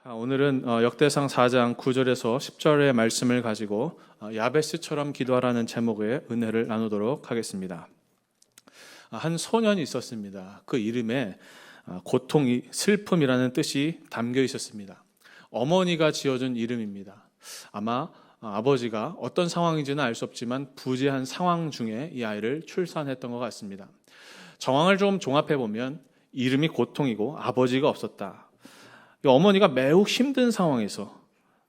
오늘은 역대상 4장 9절에서 10절의 말씀을 가지고 야베스처럼 기도하라는 제목의 은혜를 나누도록 하겠습니다. 한 소년이 있었습니다. 그 이름에 고통이 슬픔이라는 뜻이 담겨 있었습니다. 어머니가 지어준 이름입니다. 아마 아버지가 어떤 상황인지는 알 수 없지만 부재한 상황 중에 이 아이를 출산했던 것 같습니다. 정황을 좀 종합해 보면 이름이 고통이고 아버지가 없었다. 어머니가 매우 힘든 상황에서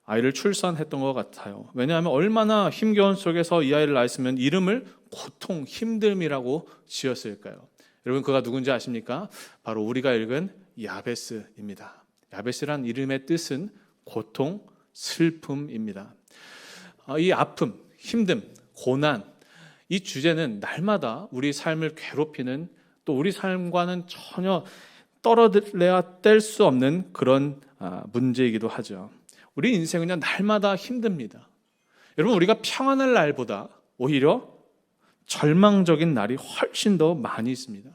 아이를 출산했던 것 같아요. 왜냐하면 얼마나 힘겨운 속에서 이 아이를 낳았으면 이름을 고통, 힘듦이라고 지었을까요? 여러분 그가 누군지 아십니까? 바로 우리가 읽은 야베스입니다. 야베스란 이름의 뜻은 고통, 슬픔입니다. 이 아픔, 힘듦, 고난, 이 주제는 날마다 우리 삶을 괴롭히는, 또 우리 삶과는 전혀 떨어들래야 뗄 수 없는 그런 문제이기도 하죠. 우리 인생은요 날마다 힘듭니다. 여러분 우리가 평안할 날보다 오히려 절망적인 날이 훨씬 더 많이 있습니다.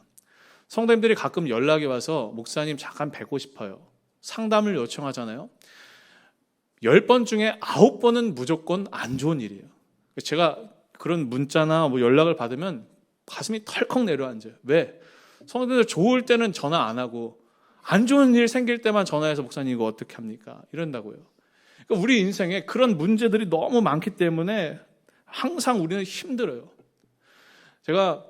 성도님들이 가끔 연락이 와서 목사님 잠깐 뵙고 싶어요. 상담을 요청하잖아요. 10번 중에 9번은 무조건 안 좋은 일이에요. 제가 그런 문자나 연락을 받으면 가슴이 털컥 내려앉아요. 왜? 성도들 좋을 때는 전화 안 하고 안 좋은 일 생길 때만 전화해서 목사님 이거 어떻게 합니까? 이런다고요. 그러니까 우리 인생에 그런 문제들이 너무 많기 때문에 항상 우리는 힘들어요. 제가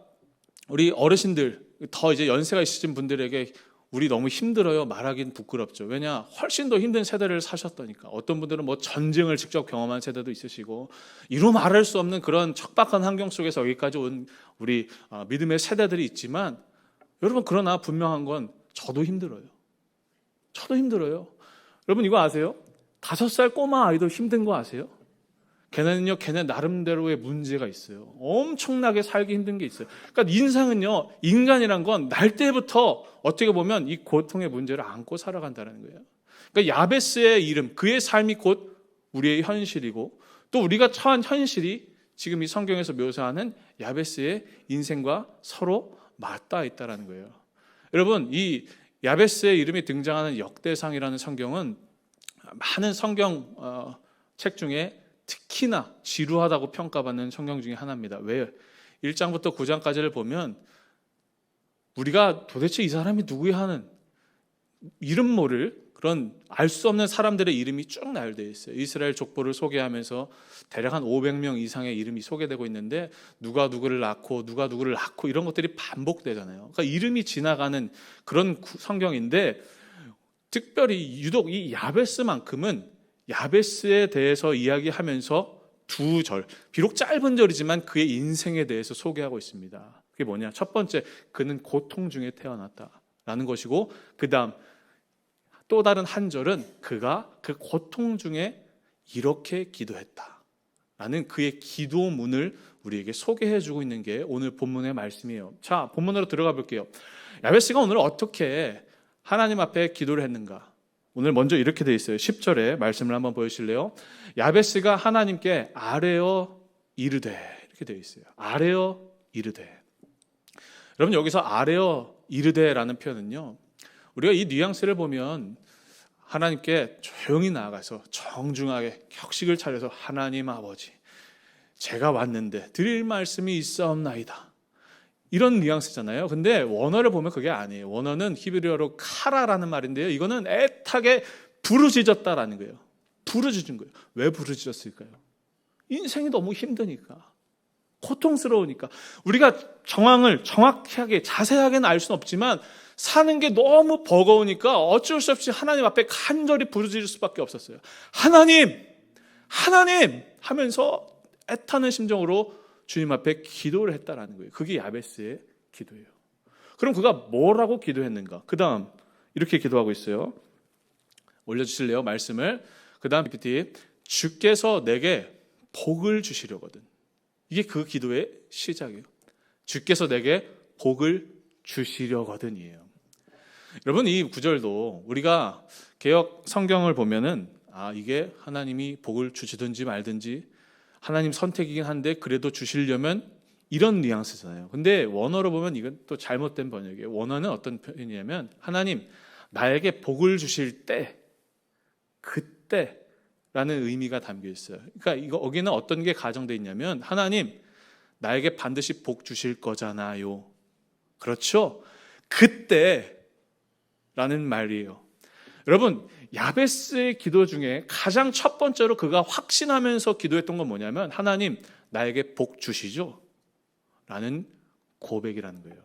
우리 어르신들, 더 이제 연세가 있으신 분들에게 우리 너무 힘들어요 말하기는 부끄럽죠. 왜냐? 훨씬 더 힘든 세대를 사셨다니까. 어떤 분들은 전쟁을 직접 경험한 세대도 있으시고 이루 말할 수 없는 그런 척박한 환경 속에서 여기까지 온 우리 믿음의 세대들이 있지만 여러분 그러나 분명한 건 저도 힘들어요. 저도 힘들어요. 여러분 이거 아세요? 5살 꼬마 아이도 힘든 거 아세요? 걔네는요, 걔네 나름대로의 문제가 있어요. 엄청나게 살기 힘든 게 있어요. 그러니까 인생은요, 인간이란 건 날 때부터 어떻게 보면 이 고통의 문제를 안고 살아간다는 거예요. 그러니까 야베스의 이름, 그의 삶이 곧 우리의 현실이고 또 우리가 처한 현실이 지금 이 성경에서 묘사하는 야베스의 인생과 서로 맞닿아 있다는 거예요. 여러분 이 야베스의 이름이 등장하는 역대상이라는 성경은 많은 성경 책 중에 특히나 지루하다고 평가받는 성경 중에 하나입니다. 왜? 1장부터 9장까지를 보면 우리가 도대체 이 사람이 누구야 하는 이름 모를 그런 알 수 없는 사람들의 이름이 쭉 나열되어 있어요. 이스라엘 족보를 소개하면서 대략 한 500명 이상의 이름이 소개되고 있는데 누가 누구를 낳고 누가 누구를 낳고 이런 것들이 반복되잖아요. 그러니까 이름이 지나가는 그런 성경인데 특별히 유독 이 야베스만큼은 야베스에 대해서 이야기하면서 2절, 비록 짧은 절이지만 그의 인생에 대해서 소개하고 있습니다. 그게 뭐냐? 첫 번째, 그는 고통 중에 태어났다라는 것이고 그 다음 또 다른 한 절은 그가 그 고통 중에 이렇게 기도했다라는 그의 기도문을 우리에게 소개해주고 있는 게 오늘 본문의 말씀이에요. 자, 본문으로 들어가 볼게요. 야베스가 오늘 어떻게 하나님 앞에 기도를 했는가? 오늘 먼저 이렇게 되어 있어요. 10절에 말씀을 한번 보여주실래요? 야베스가 하나님께 아뢰어 이르되 이렇게 되어 있어요. 아뢰어 이르되. 여러분 여기서 아뢰어 이르되라는 표현은요. 우리가 이 뉘앙스를 보면 하나님께 조용히 나아가서 정중하게 격식을 차려서 하나님 아버지 제가 왔는데 드릴 말씀이 있사옵나이다. 이런 뉘앙스잖아요. 근데 원어를 보면 그게 아니에요. 원어는 히브리어로 카라라는 말인데요. 이거는 애타게 부르짖었다라는 거예요. 부르짖은 거예요. 왜 부르짖었을까요? 인생이 너무 힘드니까. 고통스러우니까. 우리가 정황을 정확하게 자세하게는 알 수는 없지만 사는 게 너무 버거우니까 어쩔 수 없이 하나님 앞에 간절히 부르짖을 수밖에 없었어요. 하나님! 하나님! 하면서 애타는 심정으로 주님 앞에 기도를 했다라는 거예요. 그게 야베스의 기도예요. 그럼 그가 뭐라고 기도했는가? 그 다음 이렇게 기도하고 있어요. 올려주실래요? 말씀을. 그 다음 PPT. 주께서 내게 복을 주시려거든. 이게 그 기도의 시작이에요. 주께서 내게 복을 주시려거든이에요. 여러분 이 구절도 우리가 개역 성경을 보면은 이게 하나님이 복을 주시든지 말든지 하나님 선택이긴 한데 그래도 주시려면 이런 뉘앙스잖아요. 근데 원어로 보면 이건 또 잘못된 번역이에요. 원어는 어떤 표현이냐면 하나님 나에게 복을 주실 때 그때라는 의미가 담겨 있어요. 그러니까 여기는 어떤 게 가정되어 있냐면 하나님 나에게 반드시 복 주실 거잖아요. 그렇죠? 그때라는 말이에요. 여러분, 야베스의 기도 중에 가장 첫 번째로 그가 확신하면서 기도했던 건 뭐냐면 하나님 나에게 복 주시죠? 라는 고백이라는 거예요.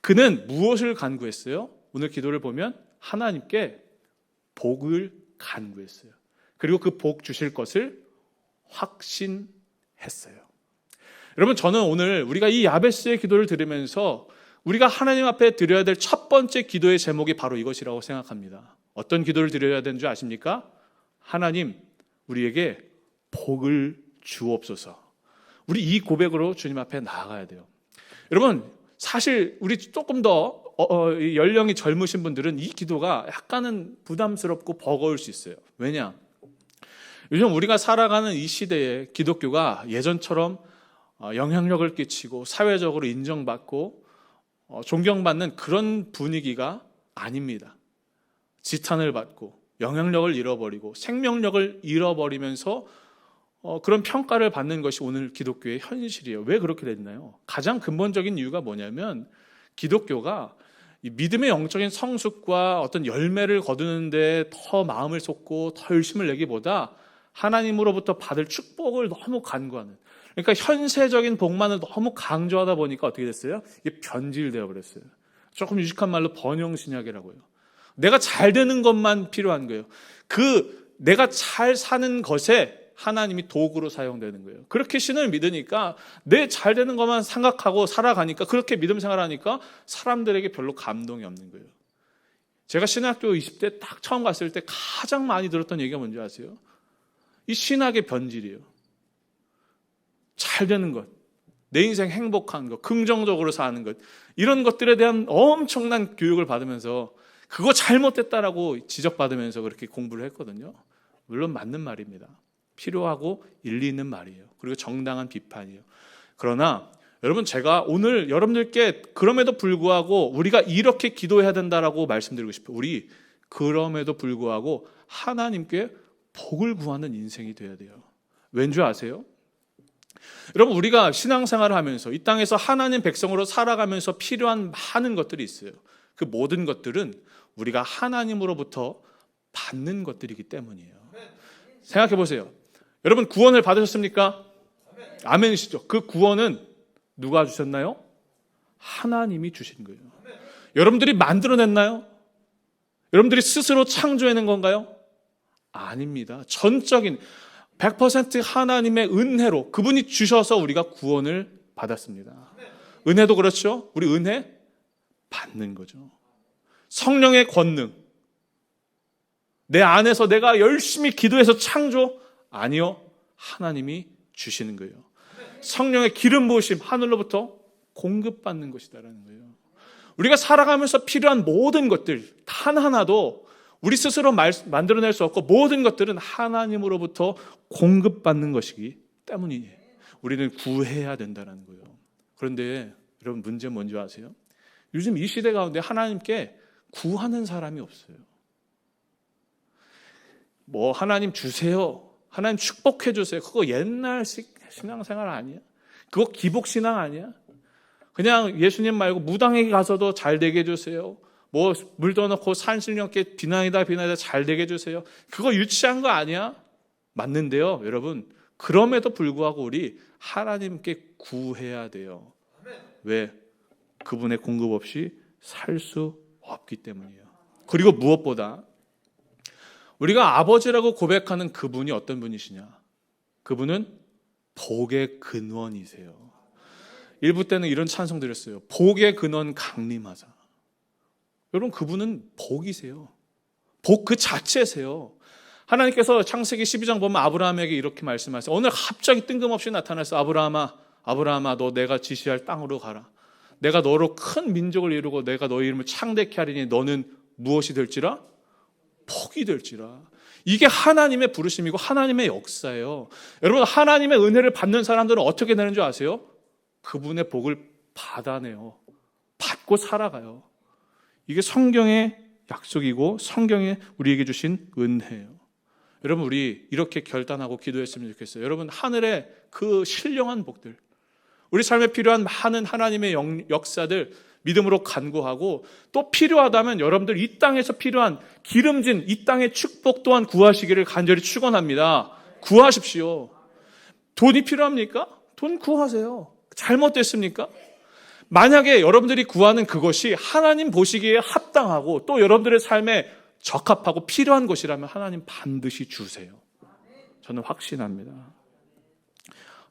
그는 무엇을 간구했어요? 오늘 기도를 보면 하나님께 복을 간구했어요. 그리고 그 복 주실 것을 확신했어요. 여러분, 저는 오늘 우리가 이 야베스의 기도를 들으면서 우리가 하나님 앞에 드려야 될 첫 번째 기도의 제목이 바로 이것이라고 생각합니다. 어떤 기도를 드려야 되는 줄 아십니까? 하나님, 우리에게 복을 주옵소서. 우리 이 고백으로 주님 앞에 나아가야 돼요. 여러분, 사실 우리 조금 더 연령이 젊으신 분들은 이 기도가 약간은 부담스럽고 버거울 수 있어요. 왜냐? 요즘 우리가 살아가는 이 시대에 기독교가 예전처럼 영향력을 끼치고 사회적으로 인정받고 존경받는 그런 분위기가 아닙니다. 지탄을 받고 영향력을 잃어버리고 생명력을 잃어버리면서 그런 평가를 받는 것이 오늘 기독교의 현실이에요. 왜 그렇게 됐나요? 가장 근본적인 이유가 뭐냐면 기독교가 이 믿음의 영적인 성숙과 어떤 열매를 거두는 데 더 마음을 쏟고 더 열심을 내기보다 하나님으로부터 받을 축복을 너무 간구하는, 그러니까 현세적인 복만을 너무 강조하다 보니까 어떻게 됐어요? 이게 변질되어 버렸어요. 조금 유식한 말로 번영신약이라고요. 내가 잘 되는 것만 필요한 거예요. 내가 잘 사는 것에 하나님이 도구로 사용되는 거예요. 그렇게 신을 믿으니까 내 잘 되는 것만 생각하고 살아가니까, 그렇게 믿음 생활하니까 사람들에게 별로 감동이 없는 거예요. 제가 신학교 20대 딱 처음 갔을 때 가장 많이 들었던 얘기가 뭔지 아세요? 이 신학의 변질이에요. 잘 되는 것, 내 인생 행복한 것, 긍정적으로 사는 것, 이런 것들에 대한 엄청난 교육을 받으면서 그거 잘못됐다라고 지적받으면서 그렇게 공부를 했거든요. 물론 맞는 말입니다. 필요하고 일리 있는 말이에요. 그리고 정당한 비판이에요. 그러나 여러분, 제가 오늘 여러분들께 그럼에도 불구하고 우리가 이렇게 기도해야 된다라고 말씀드리고 싶어요. 우리 그럼에도 불구하고 하나님께 복을 구하는 인생이 돼야 돼요. 왠지 아세요? 여러분, 우리가 신앙생활을 하면서 이 땅에서 하나님 백성으로 살아가면서 필요한 많은 것들이 있어요. 그 모든 것들은 우리가 하나님으로부터 받는 것들이기 때문이에요. 생각해 보세요. 여러분, 구원을 받으셨습니까? 아멘이시죠? 그 구원은 누가 주셨나요? 하나님이 주신 거예요. 여러분들이 만들어냈나요? 여러분들이 스스로 창조해낸 건가요? 아닙니다. 전적인 100% 하나님의 은혜로 그분이 주셔서 우리가 구원을 받았습니다. 은혜도 그렇죠? 우리 은혜 받는 거죠. 성령의 권능, 내 안에서 내가 열심히 기도해서 창조? 아니요, 하나님이 주시는 거예요. 성령의 기름 부으심, 하늘로부터 공급받는 것이다라는 거예요. 우리가 살아가면서 필요한 모든 것들 단 하나도 우리 스스로 만들어낼 수 없고, 모든 것들은 하나님으로부터 공급받는 것이기 때문이에요. 우리는 구해야 된다는 거예요. 그런데 여러분, 문제는 뭔지 아세요? 요즘 이 시대 가운데 하나님께 구하는 사람이 없어요. 하나님 주세요, 하나님 축복해 주세요, 그거 옛날식 신앙생활 아니야? 그거 기복신앙 아니야? 그냥 예수님 말고 무당에게 가서도 잘 되게 해주세요, 물도 넣고 산신령께 비난이다 잘 되게 해주세요, 그거 유치한 거 아니야? 맞는데요, 여러분, 그럼에도 불구하고 우리 하나님께 구해야 돼요. 왜? 그분의 공급 없이 살 수 없기 때문이에요. 그리고 무엇보다 우리가 아버지라고 고백하는 그분이 어떤 분이시냐? 그분은 복의 근원이세요. 일부 때는 이런 찬송 드렸어요. 복의 근원 강림하자. 여러분, 그분은 복이세요. 복 그 자체세요. 하나님께서 창세기 12장 보면 아브라함에게 이렇게 말씀하세요. 오늘 갑자기 뜬금없이 나타나서 아브라함아, 너 내가 지시할 땅으로 가라. 내가 너로 큰 민족을 이루고 내가 너의 이름을 창대케 하리니 너는 무엇이 될지라? 복이 될지라. 이게 하나님의 부르심이고 하나님의 역사예요. 여러분, 하나님의 은혜를 받는 사람들은 어떻게 되는 줄 아세요? 그분의 복을 받아내요. 받고 살아가요. 이게 성경의 약속이고 성경에 우리에게 주신 은혜예요. 여러분 우리 이렇게 결단하고 기도했으면 좋겠어요. 여러분 하늘의 그 신령한 복들, 우리 삶에 필요한 많은 하나님의 역사들 믿음으로 간구하고, 또 필요하다면 여러분들 이 땅에서 필요한 기름진 이 땅의 축복 또한 구하시기를 간절히 축원합니다. 구하십시오. 돈이 필요합니까? 돈 구하세요. 잘못됐습니까? 만약에 여러분들이 구하는 그것이 하나님 보시기에 합당하고 또 여러분들의 삶에 적합하고 필요한 것이라면 하나님 반드시 주세요. 저는 확신합니다.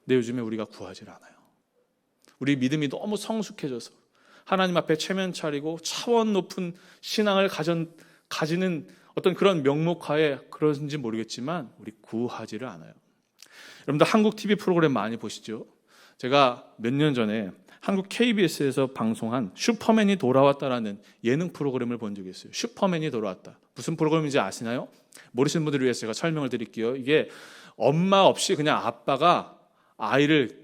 근데 요즘에 우리가 구하질 않아요. 우리 믿음이 너무 성숙해져서 하나님 앞에 체면 차리고 차원 높은 신앙을 가지는 어떤 그런 명목하에 그런지 모르겠지만 우리 구하지를 않아요. 여러분들 한국 TV 프로그램 많이 보시죠? 제가 몇 년 전에 한국 KBS에서 방송한 슈퍼맨이 돌아왔다라는 예능 프로그램을 본 적이 있어요. 슈퍼맨이 돌아왔다. 무슨 프로그램인지 아시나요? 모르시는 분들을 위해서 제가 설명을 드릴게요. 이게 엄마 없이 그냥 아빠가 아이를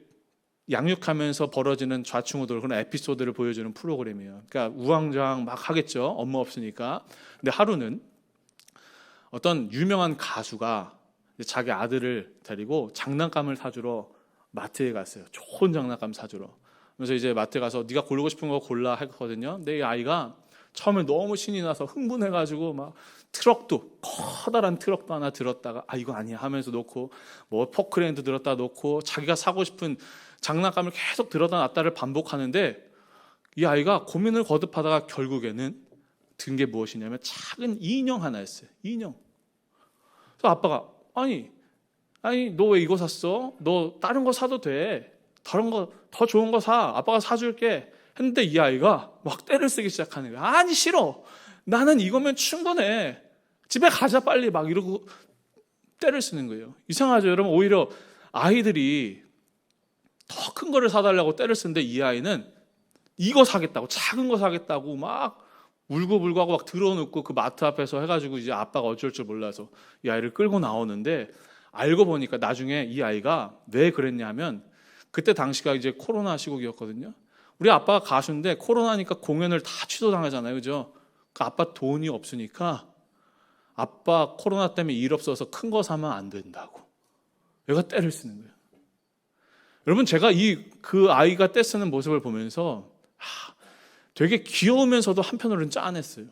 양육하면서 벌어지는 좌충우돌, 그런 에피소드를 보여주는 프로그램이에요. 그러니까 우왕좌왕 막 하겠죠. 엄마 없으니까. 근데 하루는 어떤 유명한 가수가 자기 아들을 데리고 장난감을 사주러 마트에 갔어요. 좋은 장난감 사주러. 그래서 이제 마트에 가서 네가 고르고 싶은 거 골라 했거든요. 근데 이 아이가 처음에 너무 신이 나서 흥분해가지고 막 트럭도, 커다란 트럭도 하나 들었다가 이거 아니야 하면서 놓고, 뭐 포크레인도 들었다 놓고 자기가 사고 싶은 장난감을 계속 들어다 놨다를 반복하는데, 이 아이가 고민을 거듭하다가 결국에는 든 게 무엇이냐면 작은 인형 하나였어요. 인형. 그래서 아빠가 아니 너 왜 이거 샀어? 너 다른 거 사도 돼. 다른 거 더 좋은 거 사. 아빠가 사줄게. 했는데 이 아이가 막 떼를 쓰기 시작하는 거야. 아니 싫어. 나는 이거면 충분해. 집에 가자 빨리. 막 이러고 떼를 쓰는 거예요. 이상하죠 여러분? 오히려 아이들이 더 큰 거를 사달라고 떼를 쓰는데 이 아이는 이거 사겠다고, 작은 거 사겠다고 막 울고불고 하고 막 들어놓고 그 마트 앞에서 해가지고 이제 아빠가 어쩔 줄 몰라서 이 아이를 끌고 나오는데, 알고 보니까 나중에 이 아이가 왜 그랬냐면 그때 당시가 이제 코로나 시국이었거든요. 우리 아빠가 가수인데 코로나니까 공연을 다 취소당하잖아요. 그죠? 그 아빠 돈이 없으니까 아빠 코로나 때문에 일 없어서 큰 거 사면 안 된다고 얘가 떼를 쓰는 거예요. 여러분 제가 그 아이가 떼 쓰는 모습을 보면서 되게 귀여우면서도 한편으로는 짠했어요.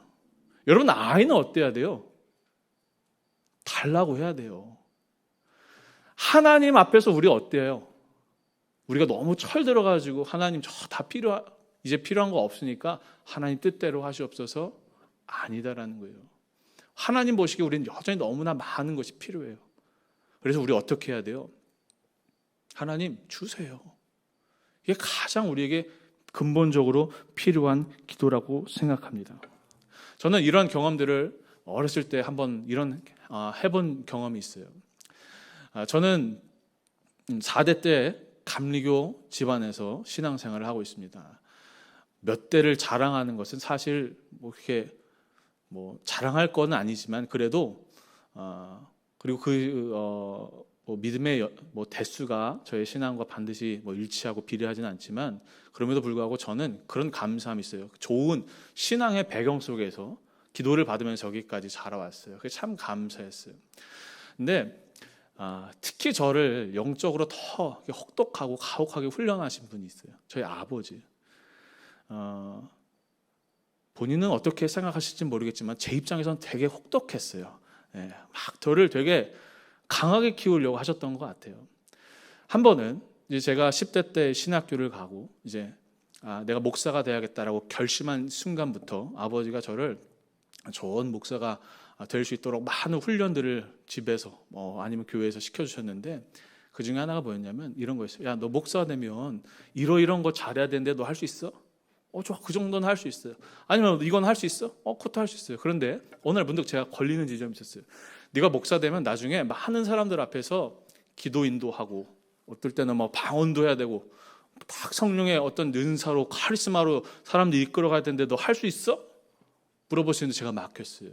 여러분 아이는 어때야 돼요? 달라고 해야 돼요. 하나님 앞에서 우리 어때요? 우리가 너무 철들어가지고 하나님 저 다 이제 필요한 거 없으니까 하나님 뜻대로 하시옵소서, 아니다라는 거예요. 하나님 보시기에 우리는 여전히 너무나 많은 것이 필요해요. 그래서 우리 어떻게 해야 돼요? 하나님 주세요. 이게 가장 우리에게 근본적으로 필요한 기도라고 생각합니다. 저는 이런 경험들을 어렸을 때 한번 해본 경험이 있어요. 저는 4대 때 감리교 집안에서 신앙생활을 하고 있습니다. 몇 대를 자랑하는 것은 사실 그렇게 자랑할 건 아니지만 그래도 그리고 믿음의 대수가 저의 신앙과 반드시 일치하고 비례하지는 않지만 그럼에도 불구하고 저는 그런 감사함이 있어요. 좋은 신앙의 배경 속에서 기도를 받으면서 여기까지 자라왔어요. 그게 참 감사했어요. 근데 특히 저를 영적으로 더 혹독하고 가혹하게 훈련하신 분이 있어요. 저희 아버지. 본인은 어떻게 생각하실지 모르겠지만 제 입장에서는 되게 혹독했어요. 막 저를 되게 강하게 키우려고 하셨던 것 같아요. 한 번은 이제 제가 10대 때 신학교를 가고 이제 내가 목사가 돼야겠다라고 결심한 순간부터 아버지가 저를 좋은 목사가 될 수 있도록 많은 훈련들을 집에서 아니면 교회에서 시켜주셨는데, 그 중에 하나가 뭐였냐면 이런 거였어요. 야, 너 목사가 되면 이런 거 잘해야 되는데 너 할 수 있어? 좋아, 그 정도는 할 수 있어요. 아니면 이건 할 수 있어? 그것도 할 수 있어요. 그런데 어느 날 문득 제가 걸리는 지점이 있었어요. 네가 목사 되면 나중에 많은 사람들 앞에서 기도 인도하고 어떨 때는 방언도 해야 되고 딱 성령의 어떤 은사로 카리스마로 사람들 이끌어가야 되는데 너 할 수 있어? 물어보시는데 제가 막혔어요.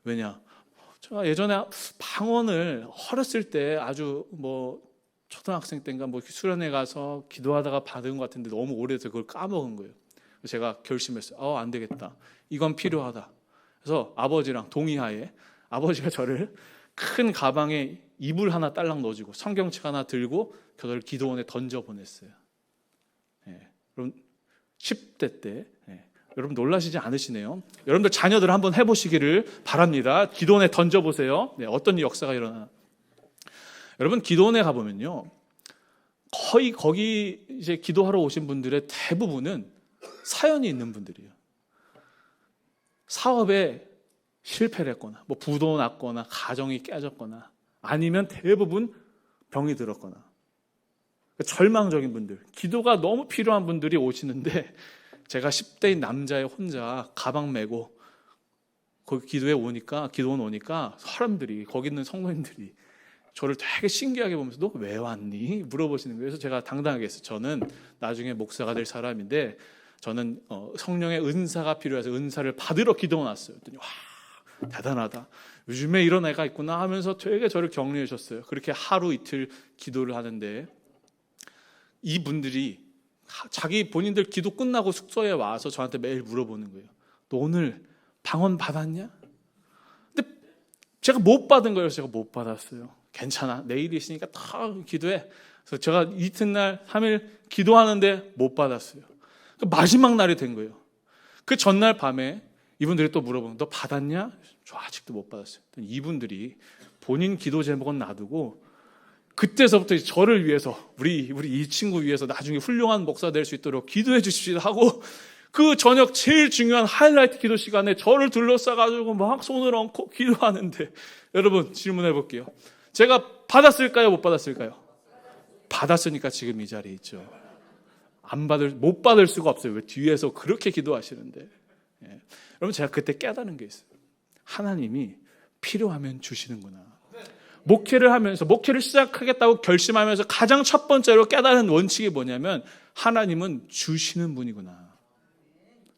왜냐? 제가 예전에 방언을 어렸을 때 아주 초등학생 때인가 수련회 가서 기도하다가 받은 것 같은데 너무 오래돼서 그걸 까먹은 거예요. 제가 결심했어요. 안 되겠다. 이건 필요하다. 그래서 아버지랑 동의하에 아버지가 저를 큰 가방에 이불 하나 딸랑 넣어주고 성경책 하나 들고 저를 기도원에 던져보냈어요. 여러분 10대 때 여러분 놀라시지 않으시네요. 여러분들 자녀들 한번 해보시기를 바랍니다. 기도원에 던져보세요. 어떤 역사가 일어나. 여러분 기도원에 가보면요, 거의 거기 이제 기도하러 오신 분들의 대부분은 사연이 있는 분들이에요. 사업에 실패를 했거나, 뭐 부도 났거나, 가정이 깨졌거나, 아니면 대부분 병이 들었거나, 절망적인 분들, 기도가 너무 필요한 분들이 오시는데, 제가 10대인 남자애 혼자 가방 메고 거기 기도원 오니까 사람들이, 거기 있는 성도님들이 저를 되게 신기하게 보면서 너 왜 왔니? 물어보시는 거예요. 그래서 제가 당당하게 했어요. 저는 나중에 목사가 될 사람인데 저는 성령의 은사가 필요해서 은사를 받으러 기도원 왔어요. 그랬더니 와, 대단하다. 요즘에 이런 애가 있구나 하면서 되게 저를 격려해 주셨어요. 그렇게 하루 이틀 기도를 하는데 이분들이 자기 본인들 기도 끝나고 숙소에 와서 저한테 매일 물어보는 거예요. 너 오늘 방언 받았냐? 근데 제가 못 받은 거예요. 제가 못 받았어요. 괜찮아. 내일이 있으니까 다 기도해. 그래서 제가 이튿날 3일 기도하는데 못 받았어요. 마지막 날이 된 거예요. 그 전날 밤에 이분들이 또 물어보면 너 받았냐? 저 아직도 못 받았어요. 이분들이 본인 기도 제목은 놔두고 그때서부터 저를 위해서 우리 이 친구 위해서 나중에 훌륭한 목사 될 수 있도록 기도해 주십시오 하고 그 저녁 제일 중요한 하이라이트 기도 시간에 저를 둘러싸가지고 막 손을 얹고 기도하는데 여러분 질문해 볼게요. 제가 받았을까요? 못 받았을까요? 받았으니까 지금 이 자리에 있죠. 못 받을 수가 없어요. 왜 뒤에서 그렇게 기도하시는데. 여러분 제가 그때 깨달은 게 있어요. 하나님이 필요하면 주시는구나. 목회를 하면서 목회를 시작하겠다고 결심하면서 가장 첫 번째로 깨달은 원칙이 뭐냐면 하나님은 주시는 분이구나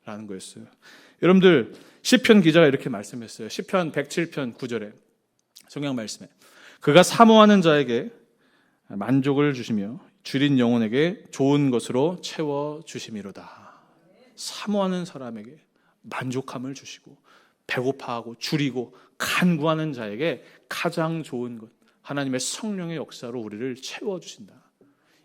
라는 거였어요. 여러분들 시편 기자가 이렇게 말씀했어요. 시편 107편 9절에 성경 말씀에 그가 사모하는 자에게 만족을 주시며 줄인 영혼에게 좋은 것으로 채워주심이로다. 사모하는 사람에게 만족함을 주시고 배고파하고 줄이고 간구하는 자에게 가장 좋은 것, 하나님의 성령의 역사로 우리를 채워주신다.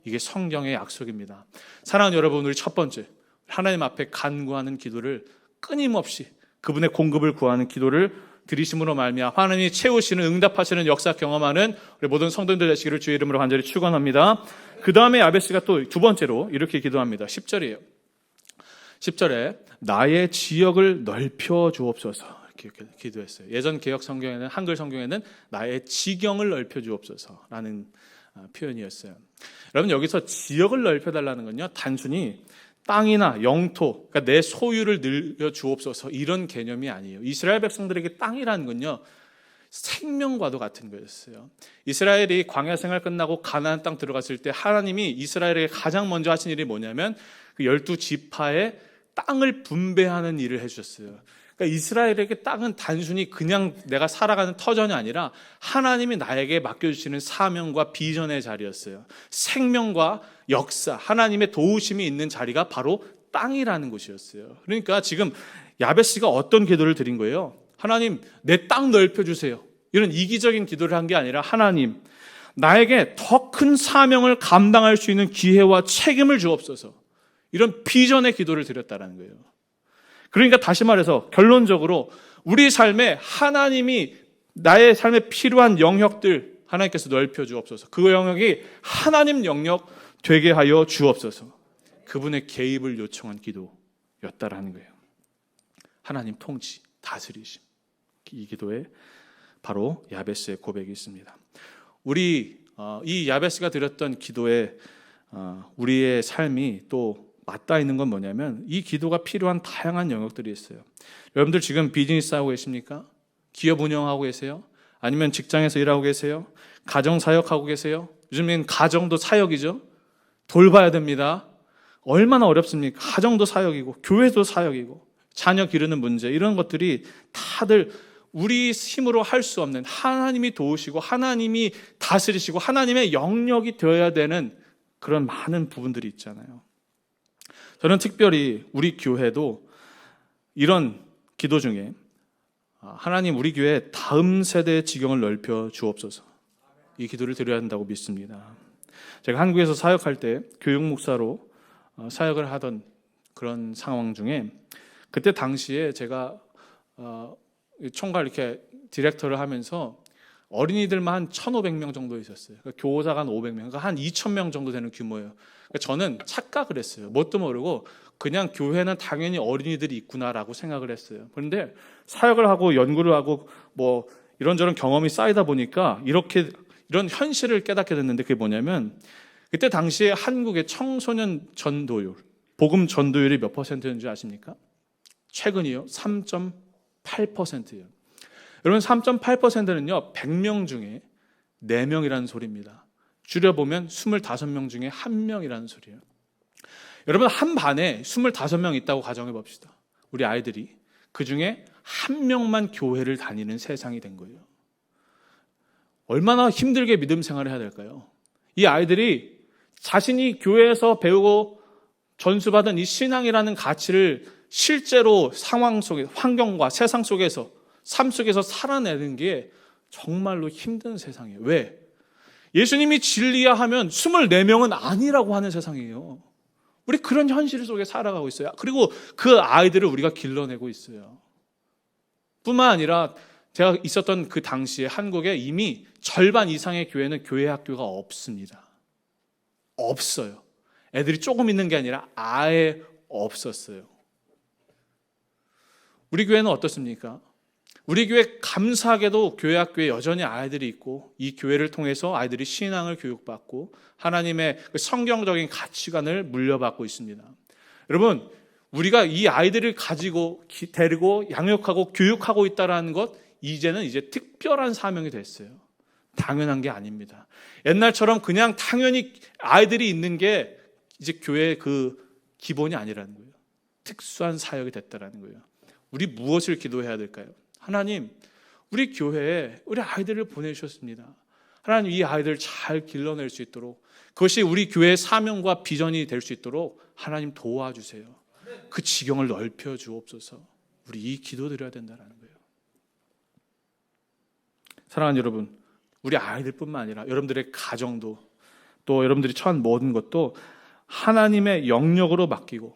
이게 성경의 약속입니다. 사랑하는 여러분, 우리 첫 번째 하나님 앞에 간구하는 기도를 끊임없이 그분의 공급을 구하는 기도를 드리심으로 말미암아 하나님이 채우시는 응답하시는 역사 경험하는 우리 모든 성도님들 되시기를 주의 이름으로 간절히 축원합니다. 그 다음에 야베스가 또 두 번째로 이렇게 기도합니다. 10절이에요. 10절에 나의 지역을 넓혀 주옵소서 이렇게 기도했어요. 예전 개역 성경에는 한글 성경에는 나의 지경을 넓혀 주옵소서라는 표현이었어요. 여러분 여기서 지역을 넓혀 달라는 건요 단순히 땅이나 영토, 그러니까 내 소유를 늘려 주옵소서 이런 개념이 아니에요. 이스라엘 백성들에게 땅이라는 건요 생명과도 같은 거였어요. 이스라엘이 광야 생활 끝나고 가나안 땅 들어갔을 때 하나님이 이스라엘에게 가장 먼저 하신 일이 뭐냐면 그 12지파의 땅을 분배하는 일을 해주셨어요. 그러니까 이스라엘에게 땅은 단순히 그냥 내가 살아가는 터전이 아니라 하나님이 나에게 맡겨주시는 사명과 비전의 자리였어요. 생명과 역사, 하나님의 도우심이 있는 자리가 바로 땅이라는 곳이었어요. 그러니까 지금 야베스가 어떤 기도를 드린 거예요? 하나님, 내 땅 넓혀주세요. 이런 이기적인 기도를 한 게 아니라 하나님, 나에게 더 큰 사명을 감당할 수 있는 기회와 책임을 주옵소서. 이런 비전의 기도를 드렸다는 거예요. 그러니까 다시 말해서 결론적으로 우리 삶에 하나님이 나의 삶에 필요한 영역들 하나님께서 넓혀 주옵소서. 그 영역이 하나님 영역 되게 하여 주옵소서. 그분의 개입을 요청한 기도였다라는 거예요. 하나님 통치, 다스리심. 이 기도에 바로 야베스의 고백이 있습니다. 이 야베스가 드렸던 기도에 우리의 삶이 또 맞닿아 있는 건 뭐냐면 이 기도가 필요한 다양한 영역들이 있어요. 여러분들 지금 비즈니스 하고 계십니까? 기업 운영하고 계세요? 아니면 직장에서 일하고 계세요? 가정 사역하고 계세요? 요즘엔 가정도 사역이죠. 돌봐야 됩니다. 얼마나 어렵습니까? 가정도 사역이고 교회도 사역이고 자녀 기르는 문제 이런 것들이 다들 우리 힘으로 할 수 없는 하나님이 도우시고 하나님이 다스리시고 하나님의 영역이 되어야 되는 그런 많은 부분들이 있잖아요. 저는 특별히 우리 교회도 이런 기도 중에 하나님 우리 교회 다음 세대의 지경을 넓혀 주옵소서. 이 기도를 드려야 한다고 믿습니다. 제가 한국에서 사역할 때 교육 목사로 사역을 하던 그런 상황 중에 그때 당시에 제가 총괄 이렇게 디렉터를 하면서 어린이들만 한 1,500명 정도 있었어요. 그러니까 교사가 한 500명, 그러니까 한 2,000명 정도 되는 규모예요. 그러니까 저는 착각을 했어요. 뭣도 모르고 그냥 교회는 당연히 어린이들이 있구나라고 생각을 했어요. 그런데 사역을 하고 연구를 하고 뭐 이런저런 경험이 쌓이다 보니까 이런 현실을 깨닫게 됐는데, 그게 뭐냐면 그때 당시에 한국의 청소년 전도율, 복음 전도율이 몇 퍼센트였는지 아십니까? 최근이요, 3.8%예요. 여러분, 3.8%는요 100명 중에 4명이라는 소리입니다. 줄여보면 25명 중에 1명이라는 소리예요. 여러분, 한 반에 25명 있다고 가정해 봅시다. 우리 아이들이 그 중에 1명만 교회를 다니는 세상이 된 거예요. 얼마나 힘들게 믿음 생활을 해야 될까요? 이 아이들이 자신이 교회에서 배우고 전수받은 이 신앙이라는 가치를 실제로 상황 속에, 환경과 세상 속에서, 삶 속에서 살아내는 게 정말로 힘든 세상이에요. 왜? 예수님이 진리야 하면 24명은 아니라고 하는 세상이에요. 우리 그런 현실 속에 살아가고 있어요. 그리고 그 아이들을 우리가 길러내고 있어요. 뿐만 아니라 제가 있었던 그 당시에 한국에 이미 절반 이상의 교회는 교회 학교가 없습니다. 없어요. 애들이 조금 있는 게 아니라 아예 없었어요. 우리 교회는 어떻습니까? 우리 교회 감사하게도 교회 학교에 여전히 아이들이 있고, 이 교회를 통해서 아이들이 신앙을 교육받고 하나님의 그 성경적인 가치관을 물려받고 있습니다. 여러분, 우리가 이 아이들을 가지고 데리고 양육하고 교육하고 있다는 것, 이제는 특별한 사명이 됐어요. 당연한 게 아닙니다. 옛날처럼 그냥 당연히 아이들이 있는 게 이제 교회의 그 기본이 아니라는 거예요. 특수한 사역이 됐다라는 거예요. 우리 무엇을 기도해야 될까요? 하나님, 우리 교회에 우리 아이들을 보내주셨습니다. 하나님, 이 아이들 잘 길러낼 수 있도록, 그것이 우리 교회의 사명과 비전이 될 수 있도록 하나님 도와주세요. 그 지경을 넓혀 주옵소서. 우리 이 기도 드려야 된다는 거예요. 사랑하는 여러분, 우리 아이들뿐만 아니라 여러분들의 가정도, 또 여러분들이 처한 모든 것도 하나님의 영역으로 맡기고,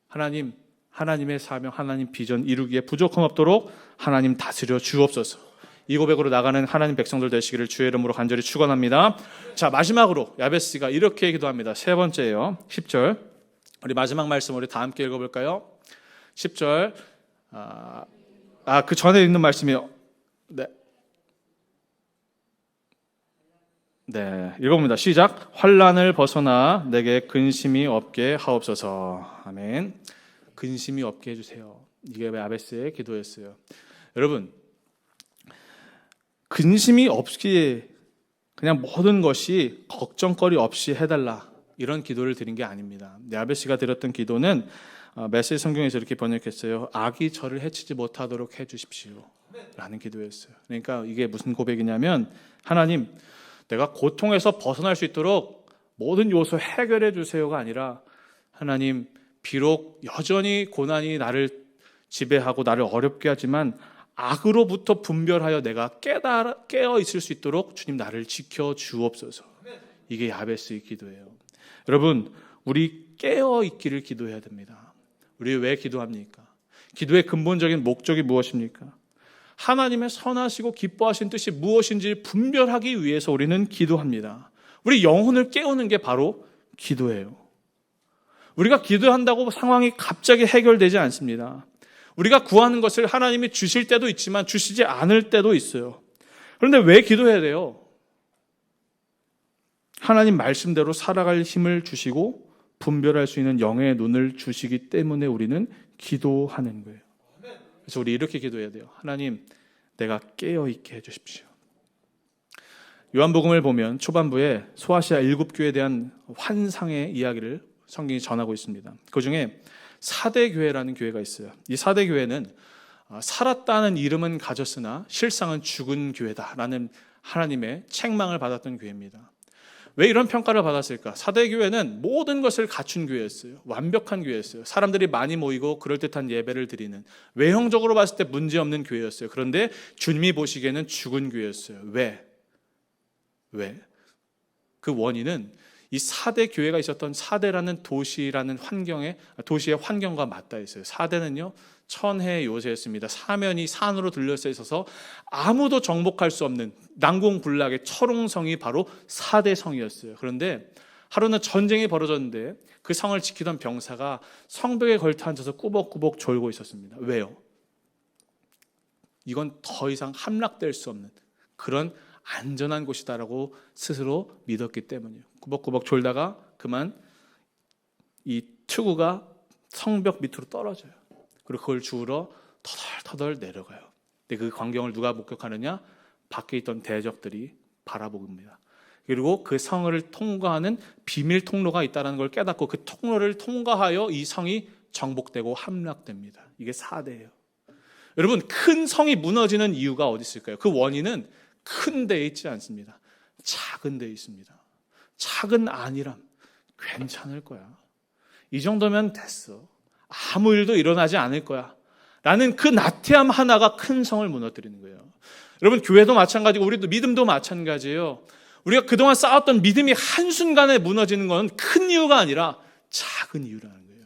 하나님의 사명, 하나님 비전 이루기에 부족함 없도록 하나님 다스려 주옵소서. 이 고백으로 나가는 하나님 백성들 되시기를 주의 이름으로 간절히 축원합니다. 자, 마지막으로 야베스가 이렇게 기도합니다. 세 번째예요. 10절. 우리 마지막 말씀 우리 다 함께 읽어볼까요? 10절. 그 전에 있는 말씀이요. 네, 읽어봅니다. 시작. 환난을 벗어나 내게 근심이 없게 하옵소서. 아멘. 근심이 없게 해주세요. 이게 야베스의 기도였어요. 여러분, 근심이 없기에 그냥 모든 것이 걱정거리 없이 해달라, 이런 기도를 드린 게 아닙니다. 야베스가 드렸던 기도는 메시지 성경에서 이렇게 번역했어요. 악이 저를 해치지 못하도록 해주십시오 라는 기도였어요. 그러니까 이게 무슨 고백이냐면, 하나님, 내가 고통에서 벗어날 수 있도록 모든 요소 해결해 주세요가 아니라, 하나님, 비록 여전히 고난이 나를 지배하고 나를 어렵게 하지만 악으로부터 분별하여 내가 깨어 있을 수 있도록 주님 나를 지켜 주옵소서. 이게 야베스의 기도예요. 여러분, 우리 깨어 있기를 기도해야 됩니다. 우리 왜 기도합니까? 기도의 근본적인 목적이 무엇입니까? 하나님의 선하시고 기뻐하신 뜻이 무엇인지 분별하기 위해서 우리는 기도합니다. 우리 영혼을 깨우는 게 바로 기도예요. 우리가 기도한다고 상황이 갑자기 해결되지 않습니다. 우리가 구하는 것을 하나님이 주실 때도 있지만 주시지 않을 때도 있어요. 그런데 왜 기도해야 돼요? 하나님 말씀대로 살아갈 힘을 주시고 분별할 수 있는 영의 눈을 주시기 때문에 우리는 기도하는 거예요. 그래서 우리 이렇게 기도해야 돼요. 하나님, 내가 깨어있게 해주십시오. 요한복음을 보면 초반부에 소아시아 7교회에 대한 환상의 이야기를 성경이 전하고 있습니다. 그 중에 사대교회라는 교회가 있어요. 이 사대교회는 살았다는 이름은 가졌으나 실상은 죽은 교회다라는 하나님의 책망을 받았던 교회입니다. 왜 이런 평가를 받았을까? 사대 교회는 모든 것을 갖춘 교회였어요. 완벽한 교회였어요. 사람들이 많이 모이고 그럴듯한 예배를 드리는, 외형적으로 봤을 때 문제없는 교회였어요. 그런데 주님이 보시기에는 죽은 교회였어요. 왜? 그 원인은 이 사대 교회가 있었던 사대라는 도시라는 도시의 환경과 맞닿아 있어요. 사대는요, 천혜의 요새였습니다. 사면이 산으로 둘러싸여 있어서 아무도 정복할 수 없는 난공불락의 철옹성이 바로 사대성이었어요. 그런데 하루는 전쟁이 벌어졌는데 그 성을 지키던 병사가 성벽에 걸터 앉아서 꾸벅꾸벅 졸고 있었습니다. 왜요? 이건 더 이상 함락될 수 없는 그런 안전한 곳이다라고 스스로 믿었기 때문이에요. 꾸벅꾸벅 졸다가 그만 이 투구가 성벽 밑으로 떨어져요. 그리고 그걸 주우러 터덜터덜 내려가요. 근데 그 광경을 누가 목격하느냐? 밖에 있던 대적들이 바라봅니다. 그리고 그 성을 통과하는 비밀 통로가 있다는 걸 깨닫고 그 통로를 통과하여 이 성이 정복되고 함락됩니다. 이게 사대예요. 여러분, 큰 성이 무너지는 이유가 어디 있을까요? 그 원인은 큰 데에 있지 않습니다. 작은 데에 있습니다. 작은 안일함, 괜찮을 거야. 이 정도면 됐어. 아무 일도 일어나지 않을 거야. 라는 그 나태함 하나가 큰 성을 무너뜨리는 거예요. 여러분, 교회도 마찬가지고 우리도 믿음도 마찬가지예요. 우리가 그동안 쌓았던 믿음이 한순간에 무너지는 건 큰 이유가 아니라 작은 이유라는 거예요.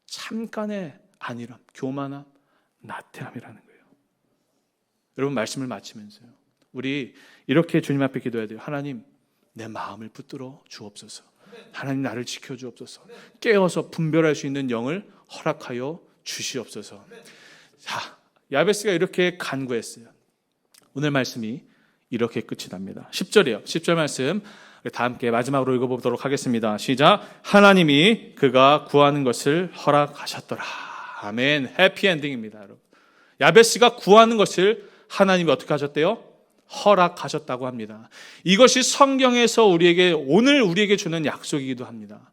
잠깐의 안일함, 교만함, 나태함이라는 거예요. 여러분, 말씀을 마치면서요, 우리 이렇게 주님 앞에 기도해야 돼요. 하나님, 내 마음을 붙들어 주옵소서. 하나님, 나를 지켜주옵소서. 깨어서 분별할 수 있는 영을 허락하여 주시옵소서. 자, 야베스가 이렇게 간구했어요. 오늘 말씀이 이렇게 끝이 납니다. 10절이에요. 10절 말씀 다 함께 마지막으로 읽어보도록 하겠습니다. 시작. 하나님이 그가 구하는 것을 허락하셨더라. 아멘. 해피엔딩입니다, 여러분. 야베스가 구하는 것을 하나님이 어떻게 하셨대요? 허락하셨다고 합니다. 이것이 성경에서 오늘 우리에게 주는 약속이기도 합니다.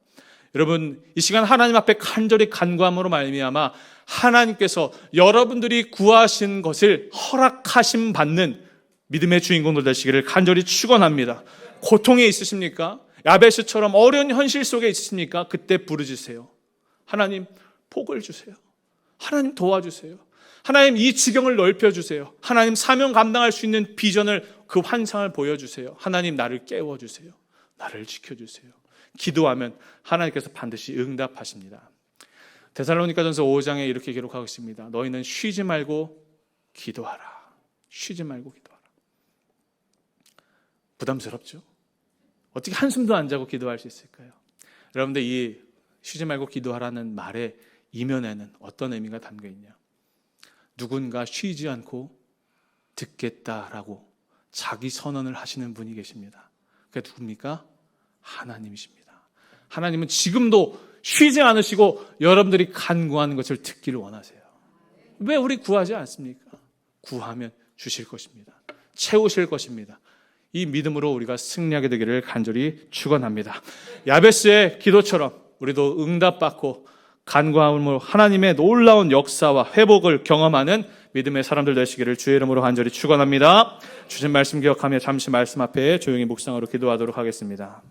여러분, 이 시간 하나님 앞에 간절히 간구함으로 말미암아 하나님께서 여러분들이 구하신 것을 허락하심 받는 믿음의 주인공들 되시기를 간절히 축원합니다. 고통에 있으십니까? 야베스처럼 어려운 현실 속에 있으십니까? 그때 부르짖으세요. 하나님, 복을 주세요. 하나님, 도와주세요. 하나님, 이 지경을 넓혀주세요. 하나님, 사명 감당할 수 있는 비전을, 그 환상을 보여주세요. 하나님, 나를 깨워주세요. 나를 지켜주세요. 기도하면 하나님께서 반드시 응답하십니다. 데살로니가전서 5장에 이렇게 기록하고 있습니다. 너희는 쉬지 말고 기도하라. 쉬지 말고 기도하라. 부담스럽죠? 어떻게 한숨도 안 자고 기도할 수 있을까요? 여러분들, 이 쉬지 말고 기도하라는 말의 이면에는 어떤 의미가 담겨 있냐? 누군가 쉬지 않고 듣겠다라고 자기 선언을 하시는 분이 계십니다. 그게 누굽니까? 하나님이십니다. 하나님은 지금도 쉬지 않으시고 여러분들이 간구하는 것을 듣기를 원하세요. 왜 우리 구하지 않습니까? 구하면 주실 것입니다. 채우실 것입니다. 이 믿음으로 우리가 승리하게 되기를 간절히 축원합니다. 야베스의 기도처럼 우리도 응답받고 간구함으로 하나님의 놀라운 역사와 회복을 경험하는 믿음의 사람들 되시기를 주의 이름으로 간절히 축원합니다. 주신 말씀 기억하며 잠시 말씀 앞에 조용히 묵상으로 기도하도록 하겠습니다.